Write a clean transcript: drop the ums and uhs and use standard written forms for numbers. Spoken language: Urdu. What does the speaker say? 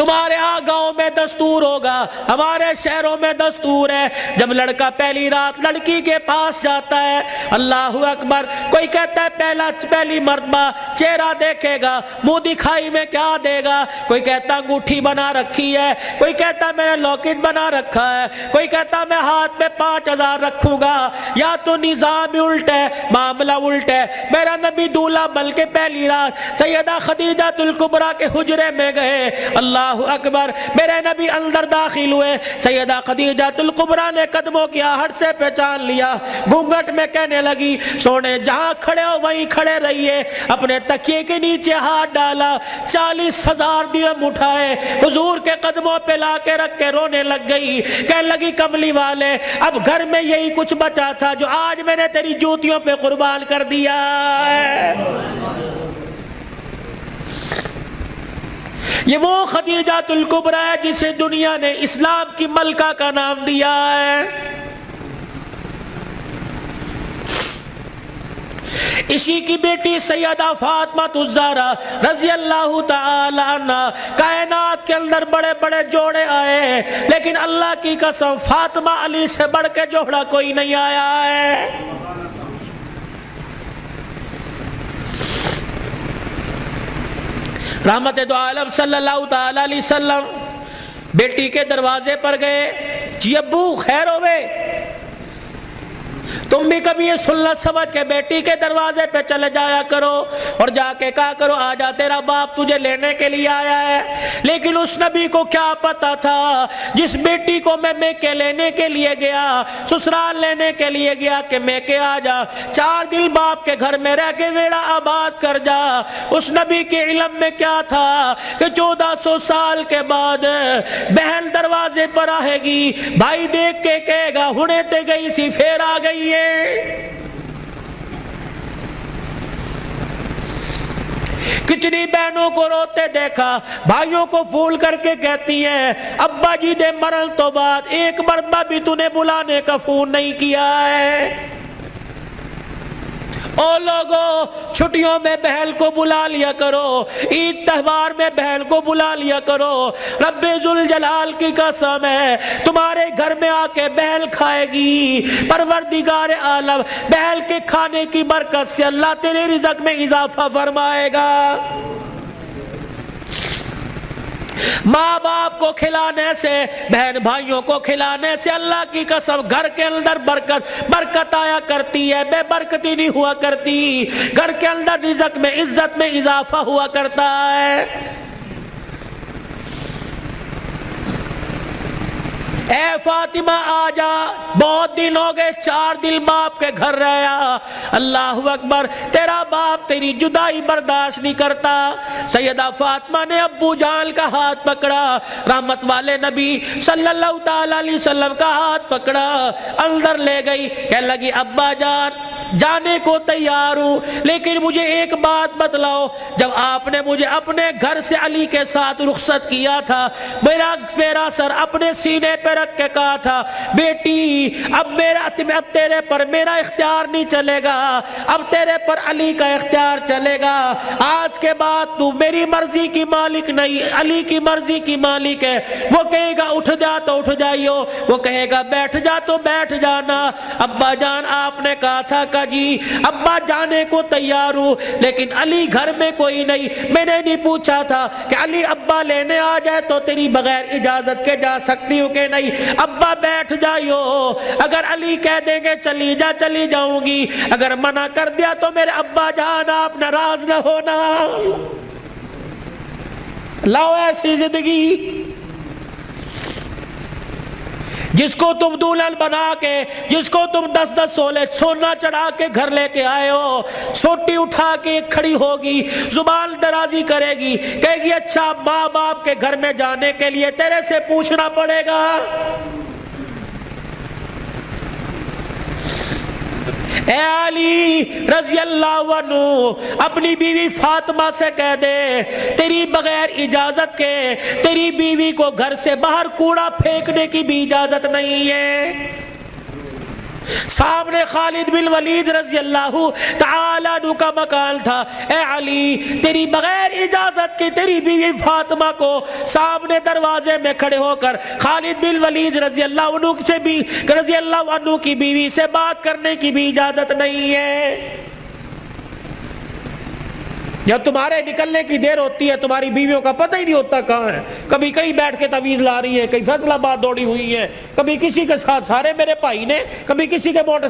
تمہارے ہاں گاؤں میں دستور ہوگا، ہمارے شہروں میں دستور ہے، جب لڑکا پہلی رات لڑکی کے پاس جاتا ہے، اللہ اکبر، کوئی کہتا ہے پہلی مرتبہ چہرہ دیکھے گا، منہ دکھائی میں کیا دے گا، کوئی کہتا انگوٹھی بنا رکھی ہے، کوئی کہتا میں نے لاکٹ بنا رکھا ہے، کوئی کہتا میں ہاتھ میں 5000 رکھوں گا، یا تو نظام الٹ ہے، معاملہ الٹ ہے۔ میرا نبی دولہا بن کے پہلی رات سیدہ خدیجہ الکبریٰ کے حجرے میں گئے، اللہ اکبر، میرے نبی اندر داخل ہوئے، سیدہ خدیجہ الکبریٰ نے قدموں کی آہٹ سے پہچان لیا، گھونگھٹ میں کہنے لگی سونے جہاں کھڑے ہو وہیں کھڑے رہیے، اپنے تکیے کے نیچے ہاتھ ڈالا، 40,000 درہم اٹھائے، حضور کے قدموں پہ لا کے رکھ کے رونے لگ گئی، کہنے لگی کملی والے اب گھر میں یہی کچھ بچا تھا جو آج میں نے تیری جوتیوں پہ قربان کر دیا ہے۔ یہ وہ خدیجہ الکبریٰ ہے جسے دنیا نے اسلام کی ملکہ کا نام دیا ہے۔ اسی کی بیٹی سیدہ فاطمہ الزہرا رضی اللہ تعالی عنہ، کائنات کے اندر بڑے بڑے جوڑے آئے لیکن اللہ کی قسم فاطمہ علی سے بڑھ کے جوڑا کوئی نہیں آیا ہے۔ رحمت دو عالم صلی اللہ تعالی علیہ وسلم بیٹی کے دروازے پر گئے، جی ابو خیر ہوئے، تم بھی کبھی یہ سننا سمجھ کے بیٹی کے دروازے پہ چلے جایا کرو اور جا کے کہا کرو آجا تیرا باپ تجھے لینے کے لیے آیا ہے۔ لیکن اس نبی کو کیا پتا تھا جس بیٹی کو میں میکے لینے کے لیے گیا، سسرال لینے کے لیے گیا کہ میکے آجا، 4 دن باپ کے گھر میں رہ کے ویڑا آباد کر جا، اس نبی کے علم میں کیا تھا کہ 1400 سال کے بعد بہن دروازے پر آئے گی، بھائی دیکھ کے کہے گا ہنے تے گئی سی پھر آ گئی ہے۔ کتنی بہنوں کو روتے دیکھا، بھائیوں کو پھول کر کے کہتی ہیں ابا جی دے مرن تو بعد ایک مرتبہ بھی تو نے بلانے کا فون نہیں کیا ہے۔ او لوگوں چھٹیوں میں بہن کو بلا لیا کرو، عید تہوار میں بہن کو بلا لیا کرو، رب ذوالجلال کی قسم ہے تمہارے گھر میں آ کے بہن کھائے گی، پروردگار عالم بہن کے کھانے کی برکت سے اللہ تیرے رزق میں اضافہ فرمائے گا۔ ماں باپ کو کھلانے سے، بہن بھائیوں کو کھلانے سے اللہ کی قسم گھر کے اندر برکت آیا کرتی ہے، بے برکتی نہیں ہوا کرتی، گھر کے اندر رزق میں عزت میں اضافہ ہوا کرتا ہے۔ اے فاطمہ آجا، بہت دن ہو گئے، 4 دن باپ کے گھر رہا، اللہ اکبر، تیرا باپ تیری جدائی برداشت نہیں کرتا۔ سیدہ فاطمہ نے ابو جان کا ہاتھ پکڑا، رحمت والے نبی صلی اللہ علیہ وسلم کا ہاتھ پکڑا، اندر لے گئی، کہنے لگی ابا جان جانے کو تیار ہوں لیکن مجھے ایک بات بتلاؤ، جب آپ نے مجھے اپنے گھر سے علی کے ساتھ رخصت کیا تھا، میرا سر اپنے سینے پہ رکھ کے کہا تھا بیٹی اب تیرے پر میرا اختیار نہیں چلے گا، اب تیرے پر علی کا اختیار چلے گا، آج کے بعد تو میری مرضی کی مالک نہیں، علی کی مرضی کی مالک ہے، وہ کہے گا اٹھ جا تو اٹھ جائیو، وہ کہے گا بیٹھ جا تو بیٹھ جانا۔ ابا جان آپ نے کہا تھا کہ جی ابا جانے کو تیار ہوں لیکن علی گھر میں کوئی نہیں، میں نے نہیں پوچھا تھا کہ علی ابا لینے آ جائے تو تیری بغیر اجازت کے جا سکتی ہوں کہ نہیں، ابا بیٹھ جائیو، اگر علی کہہ دیں گے چلی جا چلی جاؤں گی، اگر منع کر دیا تو میرے ابا جان آپ ناراض نہ ہونا۔ لاؤ ایسی زندگی جس کو تم دلہن بنا کے، جس کو تم 10-10 سولے سونا چڑھا کے گھر لے کے آئے ہو، سوٹی اٹھا کے کھڑی ہوگی، زبان درازی کرے گی، کہے گی اچھا ماں باپ کے گھر میں جانے کے لیے تیرے سے پوچھنا پڑے گا۔ اے علی رضی اللہ عنہ اپنی بیوی فاطمہ سے کہہ دے تیری بغیر اجازت کے تیری بیوی کو گھر سے باہر کوڑا پھینکنے کی بھی اجازت نہیں ہے۔ سامنے خالد بن ولید رضی اللہ تعالیٰ عنہ کا مکان تھا. اے علی تیری بغیر اجازت کے تیری بیوی فاطمہ کو سامنے دروازے میں کھڑے ہو کر خالد بن ولید رضی اللہ عنہ کی بیوی سے بات کرنے کی بھی اجازت نہیں ہے. جب تمہارے نکلنے کی دیر ہوتی ہے تمہاری بیویوں کا پتہ ہی نہیں ہوتا کہاں ہے. کبھی کہیں بیٹھ کے تعویذ لا رہی ہے, کہیں فیصل آباد دوڑی ہوئی ہے, کبھی کسی کے ساتھ سارے میرے بھائی نے, کبھی کسی کے موٹر